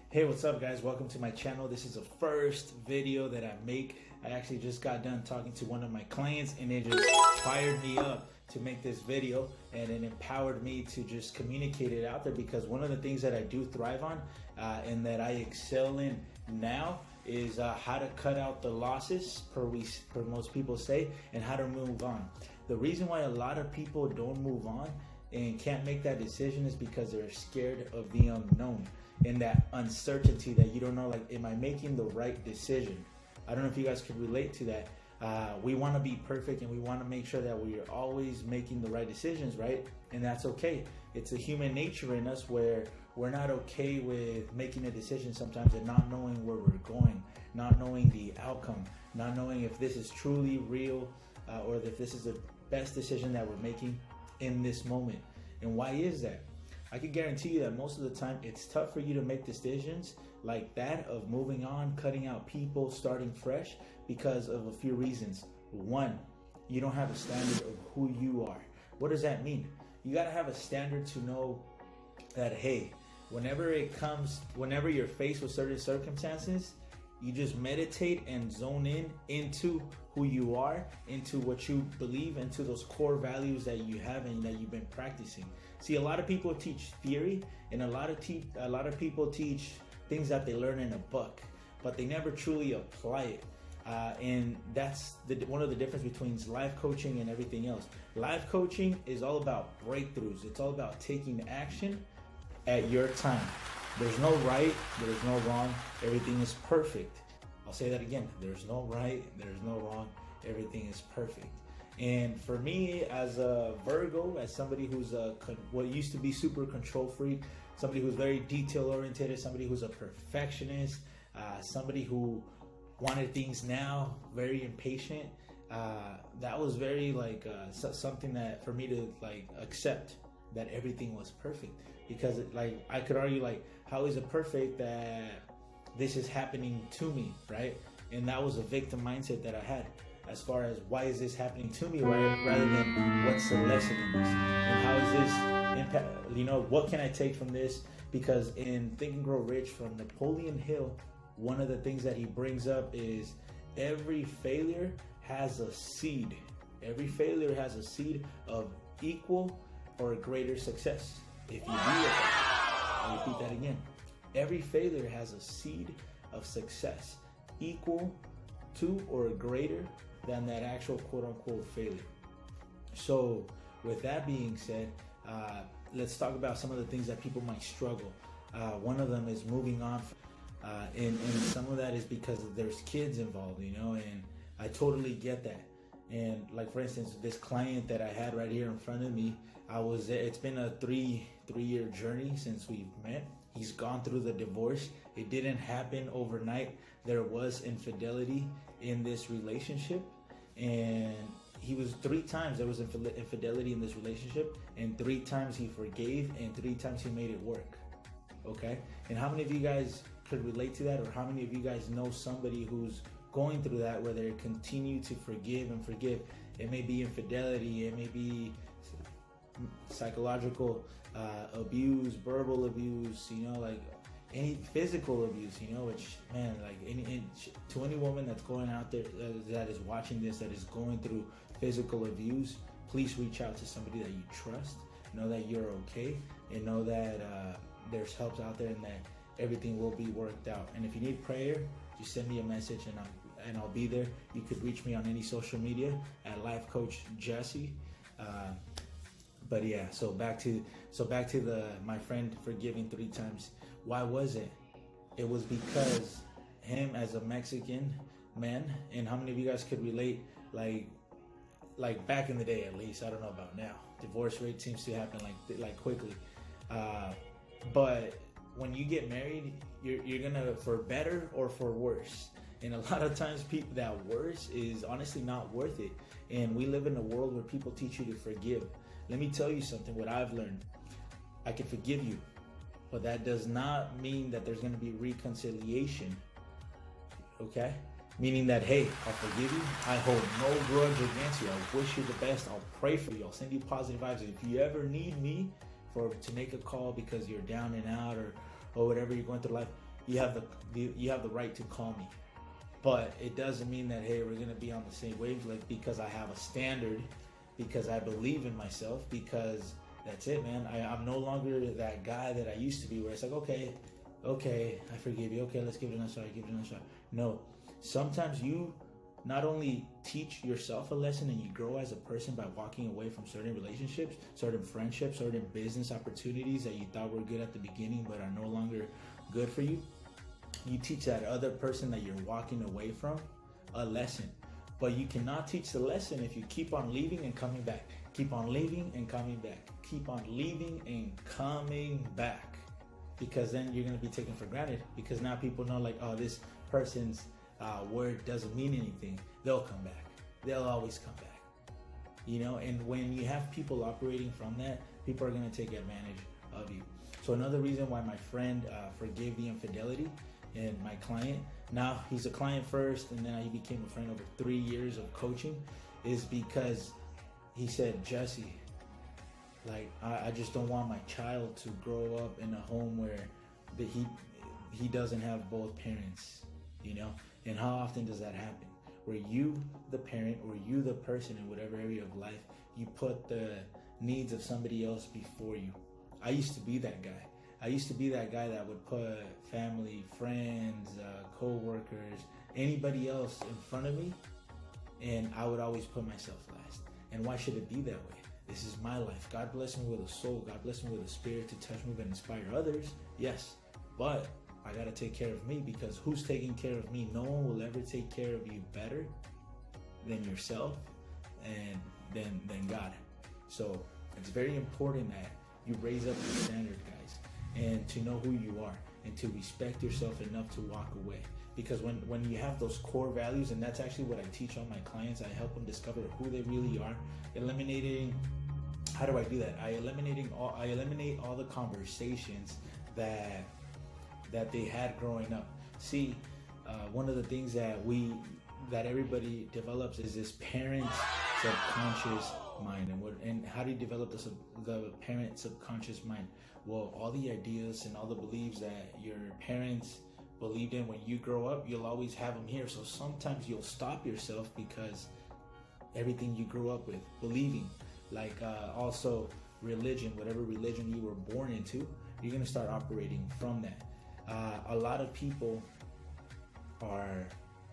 Hey, what's up guys? Welcome to my channel. This is the first video that I make. I actually just got done talking to one of my clients and it just fired me up to make this video, and it empowered me to just communicate it out there, because one of the things that I do thrive on and that I excel in now is how to cut out the losses, per most people say, and how to move on. The reason why a lot of people don't move on and can't make that decision is because they're scared of the unknown and that uncertainty that you don't know, like, am I making the right decision? I don't know if you guys could relate to that. We want to be perfect and we want to make sure that we are always making the right decisions, right? And that's okay. It's a human nature in us where we're not okay with making a decision sometimes and not knowing where we're going, not knowing the outcome, not knowing if this is truly real or if this is the best decision that we're making in this moment. And why is that? I can guarantee you that most of the time it's tough for you to make decisions like that, of moving on, cutting out people, starting fresh, because of a few reasons. One, you don't have a standard of who you are. What does that mean? You got to have a standard to know that, hey, whenever you're faced with certain circumstances, you just meditate and zone in into who you are, into what you believe, into those core values that you have and that you've been practicing. See, a lot of people teach theory, and a lot of people teach things that they learn in a book, but they never truly apply it. And that's one of the difference between life coaching and everything else. Life coaching is all about breakthroughs. It's all about taking action at your time. There's no right, there's no wrong, everything is perfect. I'll say that again, there's no right, there's no wrong, everything is perfect. And for me, as a Virgo, as somebody who's what used to be super control freak, somebody who's very detail oriented, somebody who's a perfectionist, somebody who wanted things now, very impatient, that was very something that for me to accept that everything was perfect. Because I could argue, how is it perfect that this is happening to me, right? And that was a victim mindset that I had, as far as why is this happening to me, right? Rather than what's the lesson in this, and how is this impact, what can I take from this? Because in Think and Grow Rich from Napoleon Hill, one of the things that he brings up is every failure has a seed. Every failure has a seed of equal or greater success. If you do it, I'll repeat that again. Every failure has a seed of success equal to or greater than that actual quote-unquote failure. So with that being said, let's talk about some of the things that people might struggle. One of them is moving on, and some of that is because there's kids involved, and I totally get that. And for instance, this client that I had right here in front of me, it's been a three-year journey since we've met. He's gone through the divorce. It didn't happen overnight. There was infidelity in this relationship, and there was infidelity in this relationship, and 3 times he forgave, and 3 times he made it work. Okay? And how many of you guys could relate to that, or how many of you guys know somebody who's going through that, where they continue to forgive and forgive? It may be infidelity, it may be psychological abuse, verbal abuse, any physical abuse, which, man, to any woman that's going out there that is watching this, that is going through physical abuse, please reach out to somebody that you trust. Know that you're okay, and know that there's help out there, and that everything will be worked out. And if you need prayer, just send me a message, and I'll be there. You could reach me on any social media at lifecoach Jesse. But yeah, so back to my friend forgiving 3 times. Why was it? It was because him, as a Mexican man, and how many of you guys could relate, like back in the day, at least, I don't know about now. Divorce rate seems to happen like quickly. But when you get married, you're gonna, for better or for worse. And a lot of times that worse is honestly not worth it. And we live in a world where people teach you to forgive. Let me tell you something, what I've learned. I can forgive you, but that does not mean that there's going to be reconciliation. Okay? Meaning that, hey, I'll forgive you. I hold no grudge against you. I wish you the best. I'll pray for you. I'll send you positive vibes. If you ever need me to make a call because you're down and out or whatever you're going through life, you have the right to call me. But it doesn't mean that, hey, we're going to be on the same wavelength, because I have a standard, because I believe in myself, because that's it, man. I'm no longer that guy that I used to be, where it's like, okay, I forgive you. Okay, let's give it another shot. No, sometimes you not only teach yourself a lesson and you grow as a person by walking away from certain relationships, certain friendships, certain business opportunities that you thought were good at the beginning but are no longer good for you. You teach that other person that you're walking away from a lesson. But you cannot teach the lesson if you keep on leaving and coming back. Keep on leaving and coming back. Keep on leaving and coming back. Because then you're going to be taken for granted. Because now people know, like, oh, this person's word doesn't mean anything. They'll come back. They'll always come back. You know, and when you have people operating from that, people are going to take advantage of you. So another reason why my friend forgave the infidelity, and my client, now he's a client first and then he became a friend over 3 years of coaching, is because he said, Jesse, like, I just don't want my child to grow up in a home where he doesn't have both parents, you know. And how often does that happen, where you, the parent, or you, the person, in whatever area of life, you put the needs of somebody else before you? I used to be that guy. I used to be that guy that would put family, friends, co-workers, anybody else in front of me, and I would always put myself last. And why should it be that way? This is my life. God bless me with a soul. God bless me with a spirit to touch, move, and inspire others. Yes, but I got to take care of me, because who's taking care of me? No one will ever take care of you better than yourself and than God. So it's very important that you raise up your standard, guys, and to know who you are, and to respect yourself enough to walk away. Because when you have those core values, and that's actually what I teach all my clients, I help them discover who they really are, eliminating, how do I do that? I eliminate all the conversations that they had growing up. See, one of the things that everybody develops is this parent subconscious mind. And how do you develop the parent subconscious mind? Well, all the ideas and all the beliefs that your parents believed in when you grow up, you'll always have them here. So sometimes you'll stop yourself because everything you grew up with believing, like also religion, whatever religion you were born into, you're going to start operating from that. A lot of people are,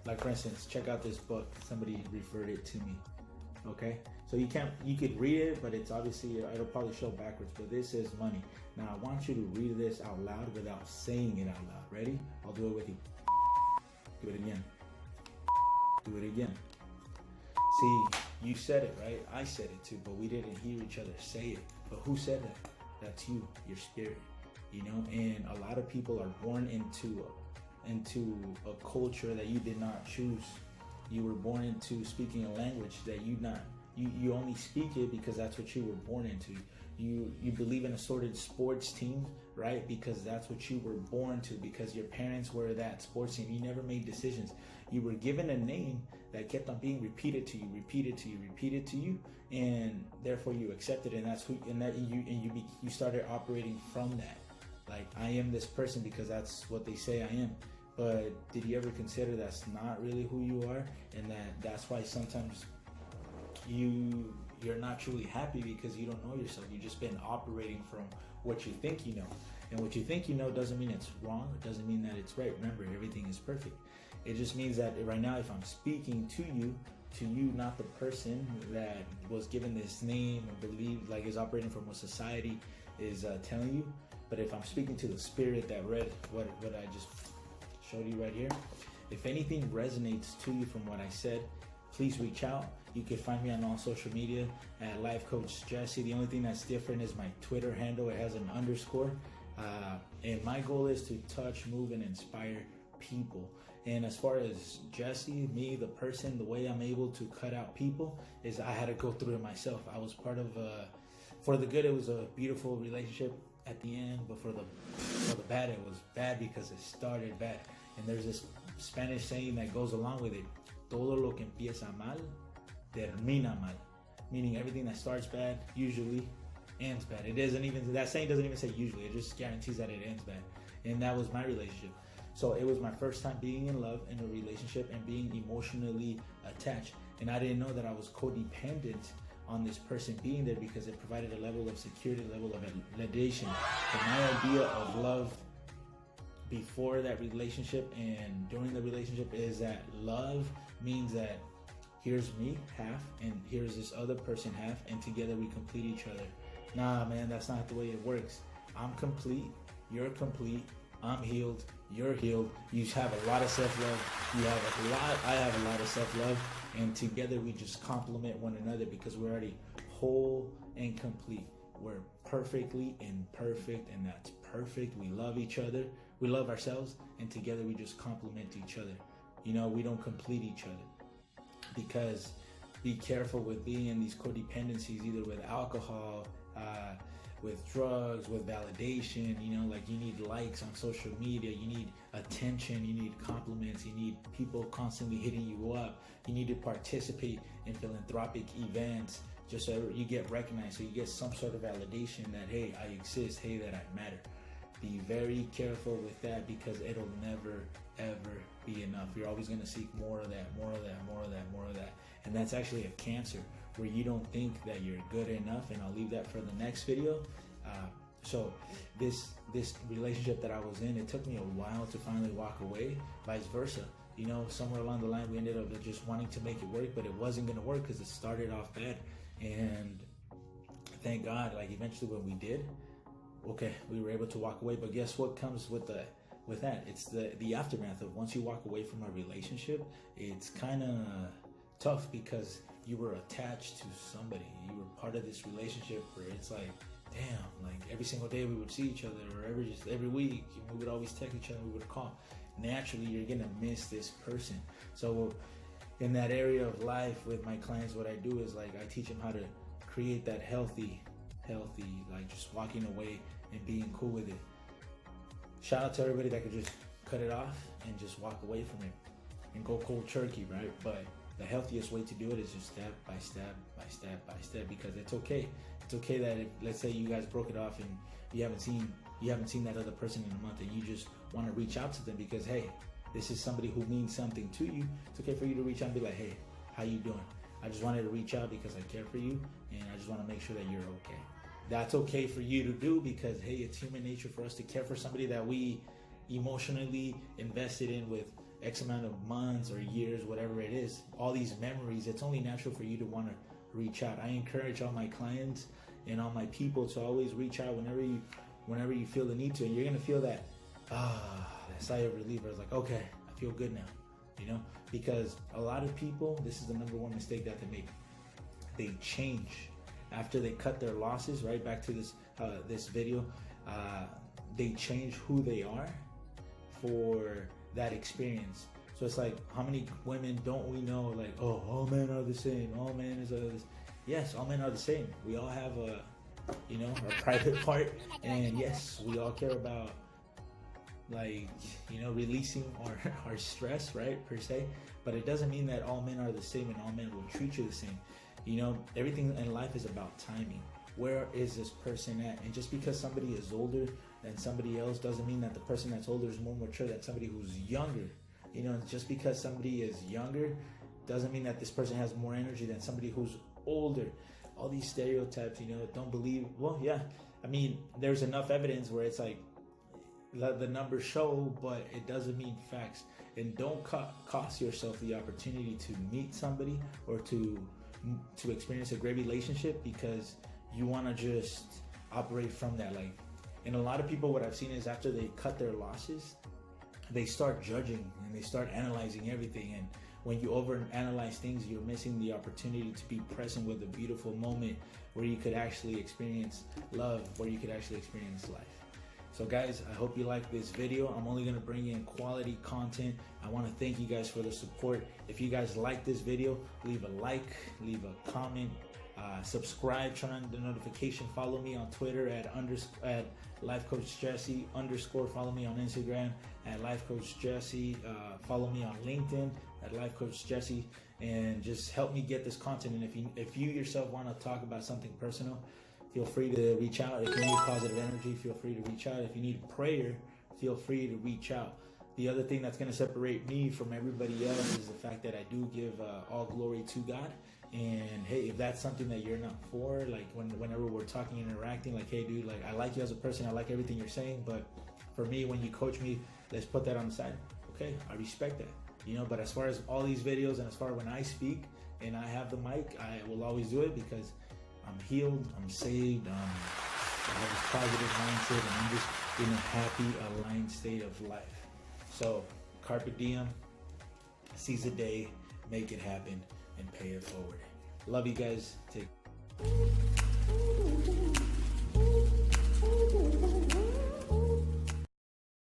like, for instance, check out this book. Somebody referred it to me. Okay, so you could read it, but it's obviously, it'll probably show backwards, but this is money. Now I want you to read this out loud without saying it out loud. Ready? I'll do it with you. Do it again. Do it again. See, you said it, right? I said it too, but we didn't hear each other say it. But who said that? That's you, your spirit, you know. And a lot of people are born into a culture that you did not choose. You were born into speaking a language that you only speak it because that's what you were born into. You believe in assorted sports teams, right? Because that's what you were born to, because your parents were that sports team. You never made decisions. You were given a name that kept on being repeated to you, and therefore you accepted it, and that's who, you started operating from that. Like, I am this person because that's what they say I am. But did you ever consider that's not really who you are, and that's why sometimes you're not truly happy, because you don't know yourself. You've just been operating from what you think you know. And what you think you know doesn't mean it's wrong. It doesn't mean that it's right. Remember, everything is perfect. It just means that right now, if I'm speaking to you, not the person that was given this name and believed, like, is operating from what society is telling you. But if I'm speaking to the spirit that read what I just showed you right here, if anything resonates to you from what I said, please reach out. You can find me on all social media at lifecoach Jesse. The only thing that's different is my Twitter handle. It has an underscore. And my goal is to touch, move, and inspire people. And as far as Jesse, me, the person, the way I'm able to cut out people is I had to go through it myself. I was part of, for the good, it was a beautiful relationship at the end, but for the bad, it was bad because it started bad. And there's this Spanish saying that goes along with it: todo lo que empieza mal termina mal, meaning everything that starts bad usually ends bad. That saying doesn't even say usually. It just guarantees that it ends bad. And that was my relationship. So it was my first time being in love in a relationship and being emotionally attached. And I didn't know that I was codependent on this person being there, because it provided a level of security, a level of validation. And my idea of love before that relationship and during the relationship is that love means that here's me half and here's this other person half, and together we complete each other. Nah, man, that's not the way it works. I'm complete, you're complete, I'm healed, you're healed. You have a lot of self-love, I have a lot of self-love, and together we just complement one another because we're already whole and complete. We're perfectly imperfect, and that's perfect. We love each other, we love ourselves, and together we just complement each other. You know, we don't complete each other, because be careful with being in these codependencies, either with alcohol, with drugs, with validation. You know, like you need likes on social media, you need attention, you need compliments, you need people constantly hitting you up, you need to participate in philanthropic events just so you get recognized, so you get some sort of validation that, hey, I exist, hey, that I matter. Be very careful with that, because it'll never ever be enough. You're always going to seek more of that, more of that, more of that, more of that. And that's actually a cancer, where you don't think that you're good enough. And I'll leave that for the next video. So this relationship that I was in, it took me a while to finally walk away. Vice versa, you know, somewhere along the line we ended up just wanting to make it work, but it wasn't going to work because it started off bad. And thank God, like eventually when we did, okay, we were able to walk away. But guess what comes with that? It's the aftermath of once you walk away from a relationship. It's kind of tough because you were attached to somebody. You were part of this relationship where it's like, damn, like every single day we would see each other, or every week we would always text each other, we would call. Naturally, you're gonna miss this person. So in that area of life with my clients, what I do is like I teach them how to create that healthy, like just walking away and being cool with it. Shout out to everybody that could just cut it off and just walk away from it and go cold turkey, right? But the healthiest way to do it is just step by step by step by step, because it's okay. It's okay that if, let's say you guys broke it off and you haven't seen that other person in a month, and you just want to reach out to them because, hey, this is somebody who means something to you. It's okay for you to reach out and be like, hey, how you doing? I just wanted to reach out because I care for you, and I just want to make sure that you're okay. That's okay for you to do, because hey, it's human nature for us to care for somebody that we emotionally invested in with X amount of months or years, whatever it is, all these memories. It's only natural for you to want to reach out. I encourage all my clients and all my people to always reach out whenever you feel the need to, and you're gonna feel that that sigh of relief. It's like, okay, I feel good now, you know, because a lot of people, this is the number one mistake that they make. They change after they cut their losses. Right back to this video, they change who they are for that experience. So it's like, how many women don't we know, like, oh, all men are the same, all men is this. Yes, all men are the same. We all have a private part, and yes, we all care about, like, releasing our stress, right, per se. But it doesn't mean that all men are the same and all men will treat you the same. Everything in life is about timing. Where is this person at? And just because somebody is older than somebody else doesn't mean that the person that's older is more mature than somebody who's younger. Just because somebody is younger doesn't mean that this person has more energy than somebody who's older. All these stereotypes, don't believe. Well, yeah, I mean, there's enough evidence where it's like the numbers show, but it doesn't mean facts. And don't cost yourself the opportunity to meet somebody or to experience a great relationship because you want to just operate from that. Like, and a lot of people, what I've seen is after they cut their losses, they start judging and they start analyzing everything. And when you overanalyze things, you're missing the opportunity to be present with a beautiful moment where you could actually experience love, where you could actually experience life. So guys, I hope you like this video. I'm only going to bring in quality content. I want to thank you guys for the support. If you guys like this video, leave a like, leave a comment, subscribe, turn on the notification, follow me on Twitter at lifecoachjesse _, follow me on Instagram at lifecoachjesse, follow me on LinkedIn at lifecoachjesse, and just help me get this content. And if you yourself want to talk about something personal, feel free to reach out. If you need positive energy, feel free to reach out. If you need prayer, feel free to reach out. The other thing that's going to separate me from everybody else is the fact that I do give all glory to God. And hey, if that's something that you're not for, like whenever we're talking and interacting, like, hey dude, like I like you as a person, I like everything you're saying, but for me, when you coach me, let's put that on the side. Okay, I respect that, you know. But as far as all these videos and as far as when I speak and I have the mic, I will always do it because I'm healed, I'm saved, I have this positive mindset, and I'm just in a happy, aligned state of life. So, Carpe Diem, seize the day, make it happen, and pay it forward. Love you guys. Take